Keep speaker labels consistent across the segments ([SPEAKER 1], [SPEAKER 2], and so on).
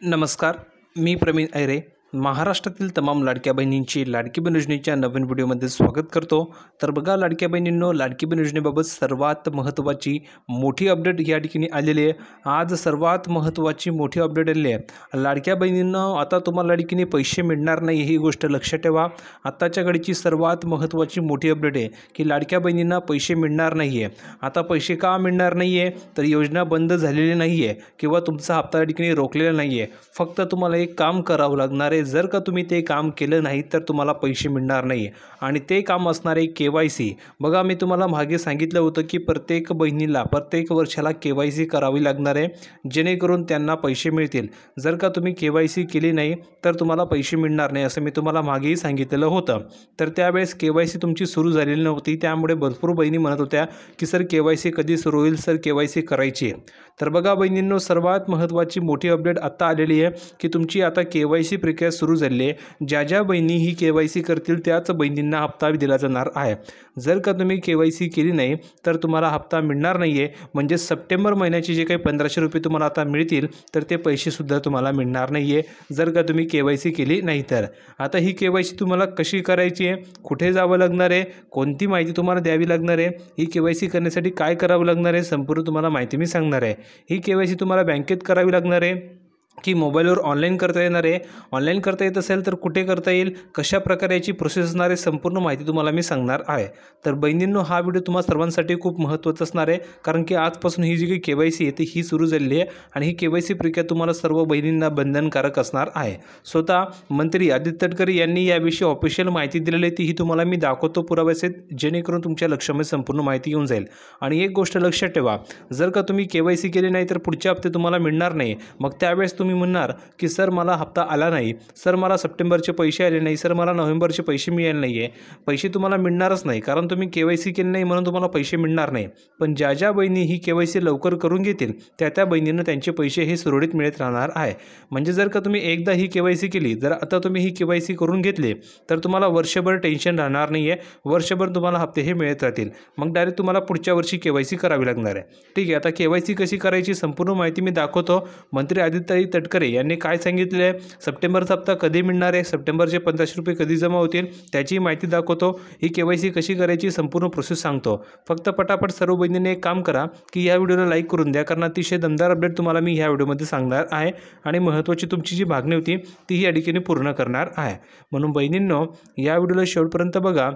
[SPEAKER 1] नमस्कार, मी प्रवीण ऐरे महाराष्ट्रातील तमाम लाडक्या बहिणींची लाडकी बहीण योजनेच्या नवीन व्हिडिओमध्ये स्वागत करतो। तर बघा लाडक्या बहिणींनो, लाडकी बहीण योजनेबाबत सर्वात महत्त्वाची मोठी अपडेट या ठिकाणी आलेली आहे। आज सर्वात महत्त्वाची मोठी अपडेट आलेली आहे। लाडक्या बहिणींनो, आता तुम्हाला या ठिकाणी पैसे मिळणार नाही ही गोष्ट लक्षात ठेवा। आताच्या घडीची सर्वात महत्त्वाची मोठी अपडेट आहे की लाडक्या बहिणींना पैसे मिळणार नाही आहे। आता पैसे का मिळणार नाही आहे, तर योजना बंद झालेली नाही आहे किंवा तुमचा हप्ता या ठिकाणी रोखलेला नाही आहे। फक्त तुम्हाला एक काम करावं लागणार आहे। जर का तुम्ही ते काम केलं नाही तर तुम्हाला पैसे मिळणार नाही आणि ते काम असणार आहे KYC। बघा, मी तुम्हाला मागे सांगितलं होतं की प्रत्येक बहिणीला प्रत्येक वर्षाला KYC करावी लागणार आहे, जेणेकरून त्यांना पैसे मिळतील। जर का तुम्ही KYC केली नाही तर तुम्हाला पैसे मिळणार नाही, असं मी तुम्हाला मागेही सांगितलेलं होतं। तर त्यावेळेस KYC तुमची सुरू झालेली नव्हती, त्यामुळे भरपूर बहिणी म्हणत होत्या की सर KYC कधी सुरू होईल, सर KYC करायची आहे। तर बघा बहिणींनो, सर्वात महत्त्वाची मोठी अपडेट आता आलेली आहे की तुमची आता KYC प्रक्रिया सुरू झाली आहे। ज्या बहिणी ही KYC करतील त्याच बहिणींना हप्ता दिला जाणार आहे। जर का तुम्ही KYC केली नाही तर तुम्हाला हप्ता मिळणार नाही आहे। म्हणजे सप्टेंबर महिन्याचे जे काही 1500 रुपये तुम्हाला आता मिळतील तर ते पैसेसुद्धा तुम्हाला मिळणार नाही आहे, जर का तुम्ही KYC केली नाही तर। आता ही KYC तुम्हाला कशी करायची आहे, कुठे जावं लागणार आहे, कोणती माहिती तुम्हाला द्यावी लागणार आहे, ही KYC करण्यासाठी काय करावं लागणार आहे, संपूर्ण तुम्हाला माहिती मी सांगणार आहे। ही KYC तुम्हाला बँकेत करावी लागणार आहे की मोबाईलवर ऑनलाईन करता येणार आहे। ऑनलाईन करता येत असेल तर कुठे करता येईल, कशा प्रकारे याची प्रोसेस असणार आहे, संपूर्ण माहिती तुम्हाला मी सांगणार आहे। तर बहिणींनो, हा व्हिडिओ तुम्हाला सर्वांसाठी खूप महत्त्वाचा असणार आहे, कारण की आजपासून ही जी काही KYC आहे ती ही सुरू झालेली आहे आणि ही KYC प्रक्रिया तुम्हाला सर्व बहिणींना बंधनकारक असणार आहे। स्वतः मंत्री आदित्य तटकरे यांनी याविषयी ऑफिशियल माहिती दिलेली आहे, ती ही तुम्हाला मी दाखवतो पुराव्यासहित, जेणेकरून तुमच्या लक्षामध्ये संपूर्ण माहिती येऊन जाईल। आणि एक गोष्ट लक्षात ठेवा, जर का तुम्ही KYC केली नाही तर पुढचे हप्ते तुम्हाला मिळणार नाही। मग त्यावेळेस तुम्ही म्हणणार की सर मला हप्ता आला नाही, सर मला सप्टेंबरचे पैसे आले नाही, सर मला नोव्हेंबरचे पैसे मिळाले नाही आहे। पैसे तुम्हाला मिळणारच नाही, कारण तुम्ही KYC केले नाही म्हणून तुम्हाला पैसे मिळणार नाही। पण ज्या बहिणी ही KYC लवकर करून घेतील त्या बहिणींना त्यांचे पैसे हे सुरळीत मिळत राहणार आहे। म्हणजे जर का तुम्ही एकदा ही KYC केली, जर आता तुम्ही ही KYC करून घेतली तर तुम्हाला वर्षभर टेन्शन राहणार नाही आहे, वर्षभर तुम्हाला हप्ते हे मिळत राहतील। मग डायरेक्ट तुम्हाला पुढच्या वर्षी KYC करावी लागणार आहे। ठीक आहे, आता KYC कशी करायची संपूर्ण माहिती मी दाखवतो। मंत्री आदित्य तटकरे यांनी काय सांगितले आहे, सप्टेंबरचा हप्ता कधी मिळणार आहे, सप्टेंबरचे 1500 रुपये कधी जमा होतील त्याची माहिती दाखवतो। ही KYC कशी करायची संपूर्ण प्रोसेस सांगतो। फक्त पटापट सर्व बहिणींनी एक काम करा की या व्हिडिओला लाईक करून द्या, कारण अतिशय दमदार अपडेट तुम्हाला मी ह्या व्हिडिओमध्ये सांगणार आहे आणि महत्त्वाची तुमची जी मागणी होती ती या ठिकाणी पूर्ण करणार आहे। म्हणून बहिणींनो, या व्हिडिओला शेवटपर्यंत बघा।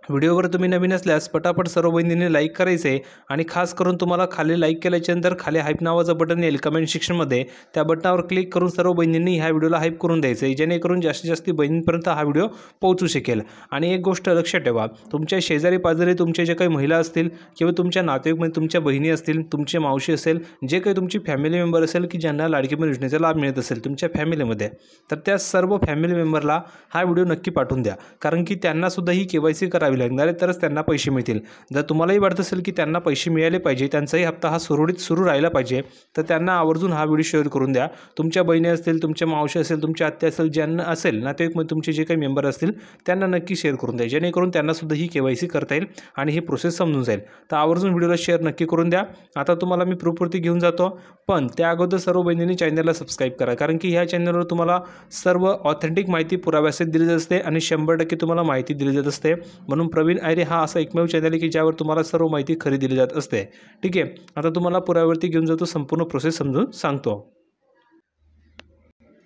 [SPEAKER 1] व्हिडिओवर तुम्ही नवीन असल्यास पटापट सर्व बहिणींनी लाईक करायचे आहे आणि खास करून तुम्हाला खाली लाईक केल्याच्यानंतर खाली हाईप नावाचं बटन येईल कमेंट सेक्शनमध्ये, त्या बटनावर क्लिक करून सर्व बहिणींनी ह्या व्हिडिओला हाईप करून द्यायचं आहे, जेणेकरून जास्तीत जास्त बहिणींपर्यंत हा व्हिडिओ पोहोचू शकेल। आणि एक गोष्ट लक्षात ठेवा, तुमच्या शेजारी पाजारी तुमच्या जे काही महिला असतील किंवा तुमच्या नातेवाईकमध्ये तुमच्या बहिणी असतील, तुमचे मावशी असेल, जे काही तुमची फॅमिली मेंबर असेल की ज्यांना लाडकी बहीण योजनेचा लाभ मिळत असेल तुमच्या फॅमिलीमध्ये, तर त्या सर्व फॅमिली मेंबरला हा व्हिडिओ नक्की पाठवून द्या, कारण की त्यांनासुद्धा ही KYC करावी लागणार आहे, तरच त्यांना पैसे मिळतील। जर तुम्हालाही वाटत असेल की त्यांना पैसे मिळाले पाहिजे, त्यांचाही हप्ता हा सुरळीत सुरू राहिला पाहिजे, तर त्यांना आवर्जून हा व्हिडिओ शेअर करून द्या। तुमच्या बहिणी असतील, तुमच्या मावशी असेल, तुमच्या आत्या असेल, ज्यांना असेल नातेवाईकमध्ये तुमचे जे काही मेंबर असतील त्यांना नक्की शेअर करून द्या, जेणेकरून त्यांनासुद्धा ही KYC करता येईल आणि ही प्रोसेस समजून जाईल। तर आवर्जून व्हिडिओला शेअर नक्की करून द्या। आता तुम्हाला मी प्रूफवरती घेऊन जातो, पण त्या अगोदर सर्व बहिणींनी चॅनलला सबस्क्राईब करा, कारण की ह्या चॅनलवर तुम्हाला सर्व ऑथेंटिक माहिती पुराव्यासहित दिली जात असते आणि 100% तुम्हाला माहिती दिली जात असते। म्हणून प्रवीण ऐरे हा असा एकमेव चॅनल आहे की ज्यावर तुम्हाला सर्व माहिती खरी दिली जात असते। ठीक आहे, आता तुम्हाला पुराव्यावरती घेऊन जातो, संपूर्ण प्रोसेस समजून सांगतो।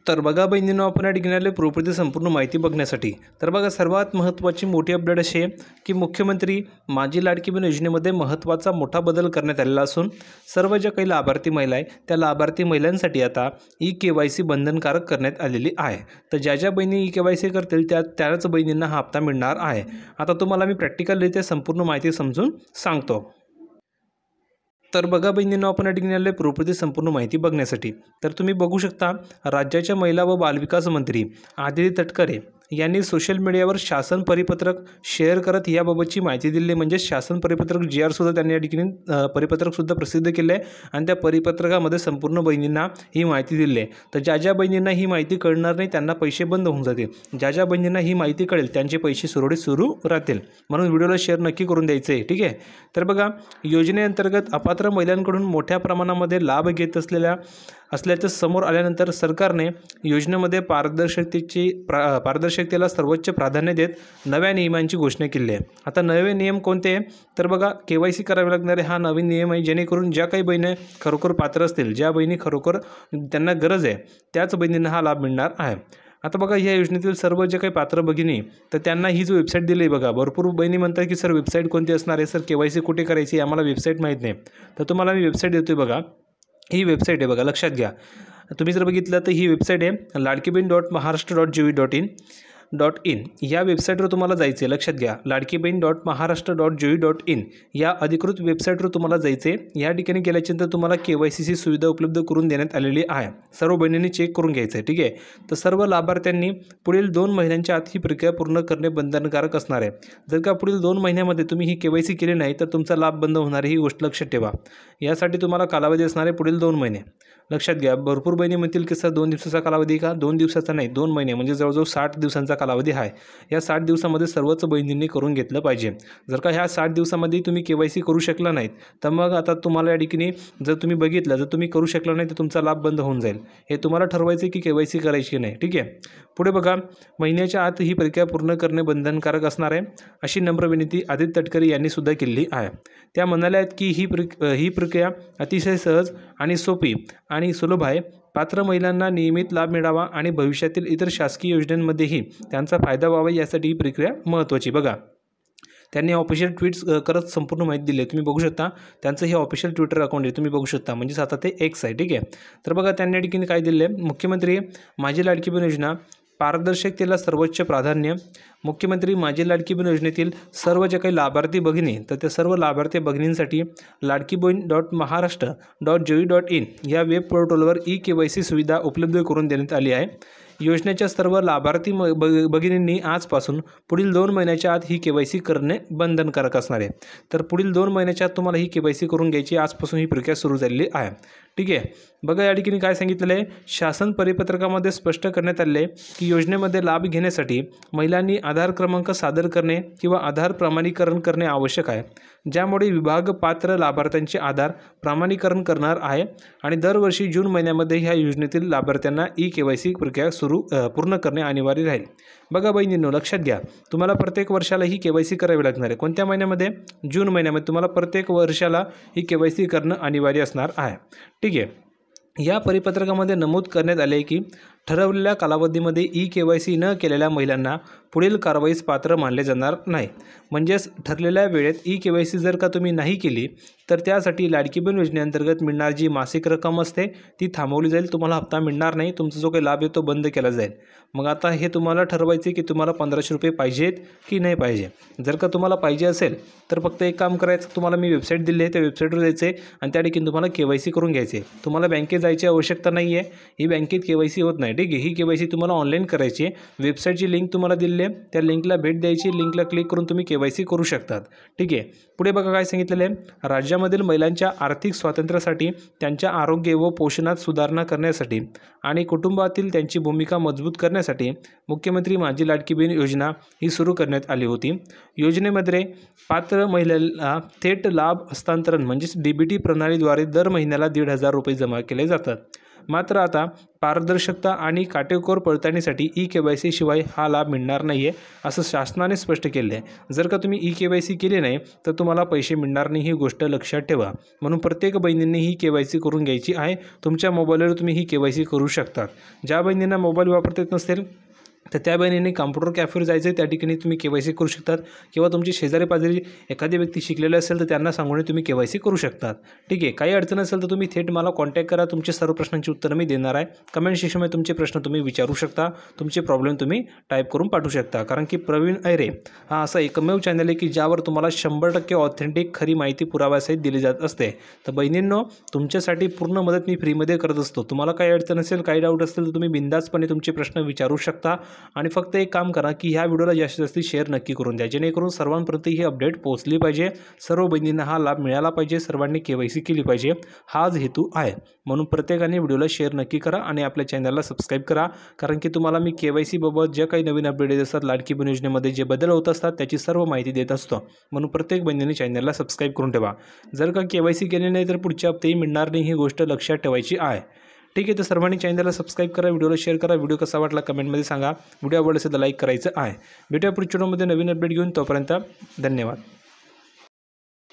[SPEAKER 1] तर बघा बहिणींनो, आपण या ठिकाणी प्रूफवरती संपूर्ण माहिती बघण्यासाठी। तर बघा, सर्वात महत्त्वाची मोठी अपडेट अशी आहे की मुख्यमंत्री माझी लाडकी बहीण योजनेमध्ये महत्त्वाचा मोठा बदल करण्यात आलेला असून सर्व ज्या काही लाभार्थी महिला आहे त्या लाभार्थी महिलांसाठी आता KYC बंधनकारक करण्यात आलेली आहे। तर ज्या बहिणी KYC करतील त्याच बहिणींना हा हप्ता मिळणार आहे। आता तुम्हाला मी प्रॅक्टिकलरित्या संपूर्ण माहिती समजून सांगतो। तर बघा बहिणींनो, आपण या ठिकाणी प्रूफवरती संपूर्ण माहिती बघण्यासाठी। तर तुम्ही बघू शकता, राज्याच्या महिला व बालविकास मंत्री आदित्य तटकरे यांनी सोशल मीडियावर शासन परिपत्रक शेअर करत याबाबतची माहिती दिली। म्हणजे शासन परिपत्रक GR सुद्धा त्यांनी या ठिकाणी परिपत्रकसुद्धा प्रसिद्ध केलं आहे आणि त्या परिपत्रकामध्ये संपूर्ण बहिणींना ही माहिती दिली आहे। तर ज्या बहिणींना ही माहिती कळणार नाही त्यांना पैसे बंद होऊन जातील, ज्या बहिणींना ही माहिती कळेल त्यांचे पैसे सुरळीत सुरू राहतील। म्हणून व्हिडिओला शेअर नक्की करून द्यायचं आहे। ठीक आहे, तर बघा, योजनेअंतर्गत अपात्र महिलांकडून मोठ्या प्रमाणामध्ये लाभ घेत असलेल्या असल्याचं समोर आल्यानंतर सरकारने योजनेमध्ये पारदर्शकतेला सर्वोच्च प्राधान्य देत नव्या नियमांची घोषणा केली आहे। आता नवे नियम कोणते तर बघा, KYC करावे लागणारे हा नवीन नियम आहे, जेणेकरून ज्या काही बहिणी खरोखर पात्र असतील, ज्या बहिणी खरोखर त्यांना गरज आहे, त्याच बहिणींना हा लाभ मिळणार आहे। आता बघा, या योजनेतील सर्व जे काही पात्र भगिनी तर त्यांना ही जो वेबसाईट दिली आहे बघा, भरपूर बहिणी म्हणतात की सर वेबसाईट कोणती असणार आहे, सर KYC कुठे करायची, आम्हाला वेबसाईट माहीत नाही। तर तुम्हाला मी वेबसाईट देतोय बघा, ही वेबसाईट आहे बघा, लक्षात घ्या। तुम्ही जर बघितलं तर ही वेबसाईट आहे ladkibin.maharashtra.gov.in या वेबसाईटवर तुम्हाला जायचं आहे, लक्षात घ्या। ladkibin.maharashtra.gov.in या अधिकृत वेबसाईटवर तुम्हाला जायचं आहे। या ठिकाणी गेल्याच्यानंतर तुम्हाला KYCची सुविधा उपलब्ध करून देण्यात आलेली आहे, सर्व बहिणींनी चेक करून घ्यायचं आहे, ठीक आहे। तर सर्व लाभार्थ्यांनी पुढील 2 महिन्यांच्या आत ही प्रक्रिया पूर्ण करणे बंधनकारक असणार आहे। जर का पुढील 2 महिन्यामध्ये तुम्ही ही KYC केली नाही तर तुमचा लाभ बंद होणार आहे, ही गोष्ट लक्षात ठेवा। यासाठी तुम्हाला कालावधी असणार आहे पुढील 2 महिने, लक्षात घ्या। भरपूर बहिणी म्हणतील की सर 2 दिवसाचा कालावधी का, 2 दिवसाचा नाही, 2 महिने म्हणजे जवळजवळ 60 दिवसांचा कालावधी आहे। या 60 दिवसामध्ये सर्वच बहिणींनी करून घेतलं पाहिजे। जर का ह्या 60 दिवसामध्ये तुम्ही KYC करू शकला नाहीत तर मग आता तुम्हाला या ठिकाणी जर तुम्ही बघितलं, जर तुम्ही करू शकला नाही तर तुमचा लाभ बंद होऊन जाईल। हे तुम्हाला ठरवायचं की KYC करायची नाही, ठीक आहे। पुढे बघा, महिन्याच्या आत ही प्रक्रिया पूर्ण करणे बंधनकारक असणार आहे, अशी नम्र विनंती आदित्य तटकरे यांनी सुद्धा केली आहे। त्या म्हणाल्या आहेत की ही प्रक्रिया अतिशय सहज आणि सोपी आणि सुलभ आहे। पात्र महिलांना नियमित लाभ मिळावा आणि भविष्यातील इतर शासकीय योजनांमध्येही त्यांचा फायदा व्हावा, यासाठी ही प्रक्रिया महत्त्वाची। बघा, त्यांनी ऑफिशियल ट्विट्स करत संपूर्ण माहिती दिली आहे, तुम्ही बघू शकता। त्यांचं हे ऑफिशियल ट्विटर अकाउंट आहे, तुम्ही बघू शकता, म्हणजे आता ते X आहे, ठीक आहे। तर बघा, त्यांनी या ठिकाणी काय दिलं आहे, मुख्यमंत्री माझी लाडकी बहीण योजना, पारदर्शकतेला सर्वोच्च प्राधान्य। मुख्यमंत्री माझी लाडकी बहीण योजनेतील सर्व जे काही लाभार्थी भगिनी तर त्या सर्व लाभार्थी भगिनींसाठी ladkibin.maharashtra.gov.in या वेब पोर्टलवर KYC सुविधा उपलब्ध करून देण्यात आली आहे। योजनेच्या सर्व लाभार्थी भगिनींनी आजपासून पुढील 2 महिन्याच्या आत ही KYC करणे बंधनकारक असणार आहे। तर पुढील 2 महिन्याच्या आत तुम्हाला ही KYC करून घ्यायची, आजपासून ही प्रक्रिया सुरू झालेली आहे, ठीक आहे। बघा, या ठिकाणी काय सांगितलेलं आहे, शासन परिपत्रकामध्ये स्पष्ट करण्यात आले आहे की योजनेमध्ये लाभ घेण्यासाठी महिलांनी आधार क्रमांक सादर करणे किंवा आधार प्रमाणीकरण करणे आवश्यक आहे, ज्यामुळे विभाग पात्र लाभार्थ्यांचे आधार प्रमाणीकरण करणार आहे आणि दरवर्षी जून महिन्यामध्ये ह्या योजनेतील लाभार्थ्यांना KYC प्रक्रिया पूर्ण करणे अनिवार्य राहील। बघा बहिणींनो, लक्षात घ्या, तुम्हाला प्रत्येक वर्षाला ही KYC करावी लागणार आहे। कोणत्या महिन्यामध्ये, जून महिन्यामध्ये तुम्हाला प्रत्येक वर्षाला ही KYC करणं अनिवार्य असणार आहे, ठीक आहे। या परिपत्रकामध्ये नमूद करण्यात आले की ठरवलेल्या कालावधीमध्ये KYC न केलेल्या महिलांना पुढील कारवाईस पात्र मानले जाणार नाही। म्हणजेच ठरलेल्या वेळेत KYC जर का तुम्ही नाही केली तर त्यासाठी लाडकी बहीण योजनेअंतर्गत मिळणार जी मासिक रक्कम असते ती थांबवली जाईल, तुम्हाला हप्ता मिळणार नाही, तुमचा जो काही लाभ आहे तो बंद केला जाईल। मग आता हे तुम्हाला ठरवायचे की तुम्हाला 1500 रुपये पाहिजेत की नाही पाहिजे। जर का तुम्हाला पाहिजे असेल तर फक्त एक काम करायचं, तुम्हाला मी वेबसाईट दिली आहे, त्या वेबसाईटवर जायचं आहे आणि त्या ठिकाणी तुम्हाला KYC करून घ्यायचे आहे। तुम्हाला बँकेत जायची आवश्यकता नाही आहे, ही बँकेत KYC होत नाही, ठीक आहे। ही KYC तुम्हाला ऑनलाईन करायची आहे, वेबसाईटची लिंक तुम्हाला दिली आहे, त्या लिंकला भेट द्यायची, लिंकला क्लिक करून तुम्ही KYC करू शकतात, ठीक आहे। पुढे बघा काय सांगितलेलं आहे, राज्यामधील महिलांच्या आर्थिक स्वातंत्र्यासाठी, त्यांच्या आरोग्य व पोषणात सुधारणा करण्यासाठी आणि कुटुंबातील त्यांची भूमिका मजबूत करण्यासाठी मुख्यमंत्री माझी लाडकी बहीण योजना ही सुरू करण्यात आली होती। योजनेमध्ये पात्र महिलांना थेट लाभ हस्तांतरण म्हणजेच DBT प्रणालीद्वारे दर महिन्याला 1,500 रुपये जमा केले जातात। मात्र आता पारदर्शकता आणि काटेकोर पडताळणीसाठी KYC शिवाय हा लाभ मिळणार नाही आहे, असं शासनाने स्पष्ट केले आहे। जर का तुम्ही KYC केली नाही तर तुम्हाला पैसे मिळणार नाही, ही गोष्ट लक्षात ठेवा। म्हणून प्रत्येक बहिणींनी ही KYC करून घ्यायची आहे। तुमच्या मोबाईलवर तुम्ही ही KYC करू शकता। ज्या बहिणींना मोबाईल वापरता येत नसेल तर त्या बहिणींनी कॉम्प्युटर कॅफेवर जायचं, त्या ठिकाणी तुम्ही KYC करू शकतात, किंवा तुमची शेजारी पाजारी एखादी व्यक्ती शिकलेली असेल तर त्यांना सांगून तुम्ही KYC करू शकतात, ठीक आहे। काही अडचण असेल तर तुम्ही थेट मला कॉन्टॅक्ट करा, तुमचे सर्व प्रश्नांची उत्तरं मी देणार आहे। कमेंट सेक्शनमध्ये तुमचे प्रश्न तुम्ही विचारू शकता, तुमचे प्रॉब्लेम तुम्ही टाईप करून पाठवू शकता, कारण की प्रवीण ऐरे हा असा एकमेव चॅनल आहे की ज्यावर तुम्हाला 100% ऑथेंटिक खरी माहिती पुराव्यासहित दिली जात असते। तर बहिणींनो, तुमच्यासाठी पूर्ण मदत मी फ्रीमध्ये करत असतो। तुम्हाला काही अडचण असेल, काही डाऊट असेल तर तुम्ही बिंदासपणे तुमचे प्रश्न विचारू शकता आणि फक्त एक काम करा की ह्या व्हिडिओला जास्तीत जास्त शेअर नक्की करून द्या, जेणेकरून सर्वांपर्यंत ही अपडेट पोहोचली पाहिजे, सर्व बहिणींना हा लाभ मिळाला पाहिजे, सर्वांनी KYC केली पाहिजे, हाच हेतू आहे। म्हणून प्रत्येकाने व्हिडिओला शेअर नक्की करा आणि आपल्या चॅनलला सबस्क्राईब करा, कारण की तुम्हाला मी KYC बाबत जे काही नवीन अपडेट येत असतात, लाडकी बहीण योजनेमध्ये जे बदल होत असतात त्याची सर्व माहिती देत असतो। म्हणून प्रत्येक बहिणीने चॅनलला सबस्क्राईब करून ठेवा। जर का KYC केले नाही तर पुढच्या हप्तेही मिळणार नाही, ही गोष्ट लक्षात ठेवायची आहे, ठीक आहे। ठीक आहे, तर सर्वांनी चॅनलला सबस्क्राईब करा, व्हिडिओला शेअर करा. व्हिडिओ कसा वाटला कमेंटमध्ये सांगा. व्हिडिओ आवडला असेल तर लाईक करायचं आहे. भेटूया पुढच्या व्हिडिओमध्ये नवीन अपडेट घेऊन. तोपर्यंत धन्यवाद.